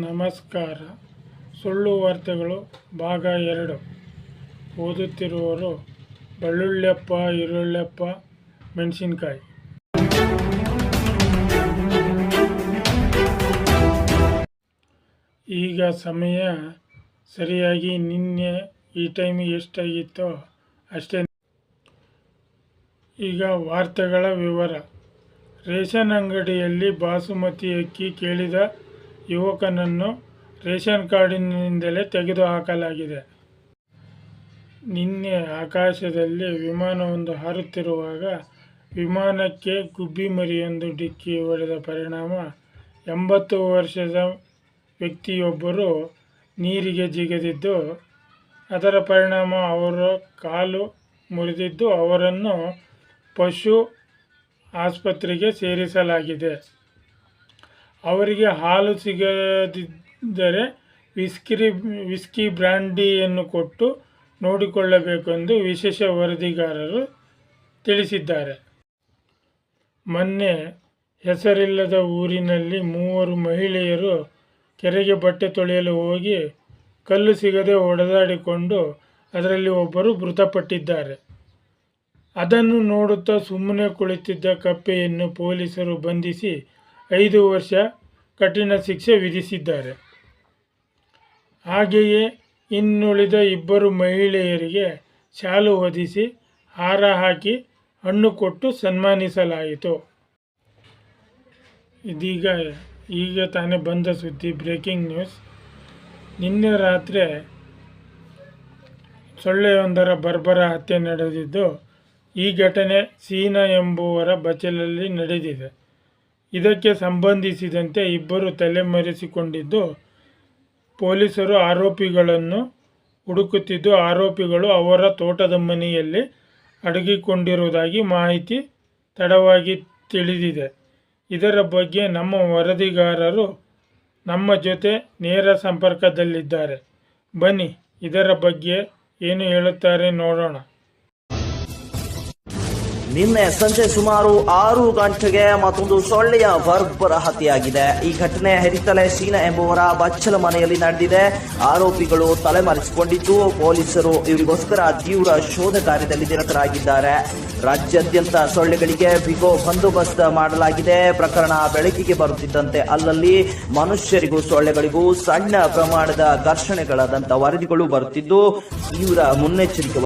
ನಮಸ್ಕಾರ. ಸುಳ್ಳು ವಾರ್ತೆಗಳು ಭಾಗ 2. ಓದುತ್ತಿರುವವರು ಬೆಳ್ಳುಳ್ಳೆಪ್ಪ ಈರುಳ್ಳೆಪ್ಪ ಮೆಣಸಿನಕಾಯಿ. ಈಗ ಸಮಯ ಸರಿಯಾಗಿ ನಿನ್ನೆ ಈ ಟೈಮಿಗೆ ಎಷ್ಟಾಗಿತ್ತೋ ಅಷ್ಟೇ. ಈಗ ವಾರ್ತೆಗಳ ವಿವರ. ರೇಷನ್ ಅಂಗಡಿಯಲ್ಲಿ ಬಾಸುಮತಿ ಅಕ್ಕಿ ಕೇಳಿದ ಯುವಕನನ್ನು ರೇಷನ್ ಕಾರ್ಡಿನಿಂದಲೇ ತೆಗೆದುಹಾಕಲಾಗಿದೆ. ನಿನ್ನೆ ಆಕಾಶದಲ್ಲಿ ವಿಮಾನವೊಂದು ಹಾರುತ್ತಿರುವಾಗ ವಿಮಾನಕ್ಕೆ ಗುಬ್ಬಿ ಮರಿಯೊಂದು ಡಿಕ್ಕಿ ಹೊಡೆದ ಪರಿಣಾಮ 80 ವರ್ಷದ ವ್ಯಕ್ತಿಯೊಬ್ಬರು ನೀರಿಗೆ ಜಿಗಿದಿದ್ದು, ಅದರ ಪರಿಣಾಮ ಅವರ ಕಾಲು ಮುರಿದಿದ್ದು ಅವರನ್ನು ಪಶು ಆಸ್ಪತ್ರೆಗೆ ಸೇರಿಸಲಾಗಿದೆ. ಅವರಿಗೆ ಹಾಲು ಸಿಗದಿದ್ದರೆ ವಿಸ್ಕಿ ಬ್ರ್ಯಾಂಡಿಯನ್ನು ಕೊಟ್ಟು ನೋಡಿಕೊಳ್ಳಬೇಕೆಂದು ವಿಶೇಷ ವರದಿಗಾರರು ತಿಳಿಸಿದ್ದಾರೆ. ಮೊನ್ನೆ ಹೆಸರಿಲ್ಲದ ಊರಿನಲ್ಲಿ 3 ಮಹಿಳೆಯರು ಕೆರೆಗೆ ಬಟ್ಟೆ ತೊಳೆಯಲು ಹೋಗಿ ಕಲ್ಲು ಸಿಗದೆ ಹೊಡೆದಾಡಿಕೊಂಡು ಅದರಲ್ಲಿ ಒಬ್ಬರು ಮೃತಪಟ್ಟಿದ್ದಾರೆ. ಅದನ್ನು ನೋಡುತ್ತಾ ಸುಮ್ಮನೆ ಕುಳಿತಿದ್ದ ಕಪ್ಪೆಯನ್ನು ಪೊಲೀಸರು ಬಂಧಿಸಿ 5 ವರ್ಷ ಕಠಿಣ ಶಿಕ್ಷೆ ವಿಧಿಸಿದ್ದಾರೆ. ಹಾಗೆಯೇ ಇನ್ನುಳಿದ 2 ಮಹಿಳೆಯರಿಗೆ ಶಾಲು ಹೊದಿಸಿ ಹಾರ ಹಾಕಿ ಹಣ್ಣು ಕೊಟ್ಟು ಸನ್ಮಾನಿಸಲಾಯಿತು. ಈಗ ತಾನೇ ಬಂದ ಸುದ್ದಿ, ಬ್ರೇಕಿಂಗ್ ನ್ಯೂಸ್. ನಿನ್ನೆ ರಾತ್ರಿ ಸೊಳ್ಳೆಯೊಂದರ ಬರ್ಬರ ಹತ್ಯೆ ನಡೆದಿದ್ದು, ಈ ಘಟನೆ ಸೀನಾ ಎಂಬುವರ ಬಚ್ಚಲಲ್ಲಿ ನಡೆದಿದೆ. ಇದಕ್ಕೆ ಸಂಬಂಧಿಸಿದಂತೆ 2 ತಲೆಮರೆಸಿಕೊಂಡಿದ್ದು, ಪೊಲೀಸರು ಆರೋಪಿಗಳನ್ನು ಹುಡುಕುತ್ತಿದ್ದು, ಆರೋಪಿಗಳು ಅವರ ತೋಟದ ಮನೆಯಲ್ಲಿ ಅಡಗಿಕೊಂಡಿರುವುದಾಗಿ ಮಾಹಿತಿ ತಡವಾಗಿ ತಿಳಿದಿದೆ. ಇದರ ಬಗ್ಗೆ ನಮ್ಮ ವರದಿಗಾರರು ನಮ್ಮ ಜೊತೆ ನೇರ ಸಂಪರ್ಕದಲ್ಲಿದ್ದಾರೆ. ಬನ್ನಿ ಇದರ ಬಗ್ಗೆ ಏನು ಹೇಳುತ್ತಾರೆ ನೋಡೋಣ. ನಿನ್ನೆ ಸಂಜೆ ಸುಮಾರು 6 ಗಂಟೆಗೆ ಮತ್ತೊಂದು ಸೊಳ್ಳೆಯ ಬರ್ಬರ ಹತ್ಯೆಯಾಗಿದೆ. ಈ ಘಟನೆ ಹೆರಿತಲೆ ಸೀನಾ ಎಂಬುವರ ಬಚ್ಚಲ ಮನೆಯಲ್ಲಿ ನಡೆದಿದೆ. ಆರೋಪಿಗಳು ತಲೆಮರೆಸಿಕೊಂಡಿದ್ದು, ಪೊಲೀಸರು ಇವರಿಗೋಸ್ಕರ ತೀವ್ರ ಶೋಧ ಕಾರ್ಯದಲ್ಲಿ ನಿರತರಾಗಿದ್ದಾರೆ. ರಾಜ್ಯಾದ್ಯಂತ ಸೊಳ್ಳೆಗಳಿಗೆ ಬಿಗೋ ಬಂದೋಬಸ್ತ್ ಮಾಡಲಾಗಿದೆ. ಪ್ರಕರಣ ಬೆಳಕಿಗೆ ಬರುತ್ತಿದ್ದಂತೆ ಅಲ್ಲಲ್ಲಿ ಮನುಷ್ಯರಿಗೂ ಸೊಳ್ಳೆಗಳಿಗೂ ಸಣ್ಣ ಪ್ರಮಾಣದ ಘರ್ಷಣೆಗಳಾದಂಥ ವರದಿಗಳು ಬರುತ್ತಿದ್ದು, ತೀವ್ರ ಮುನ್ನೆಚ್ಚರಿಕೆ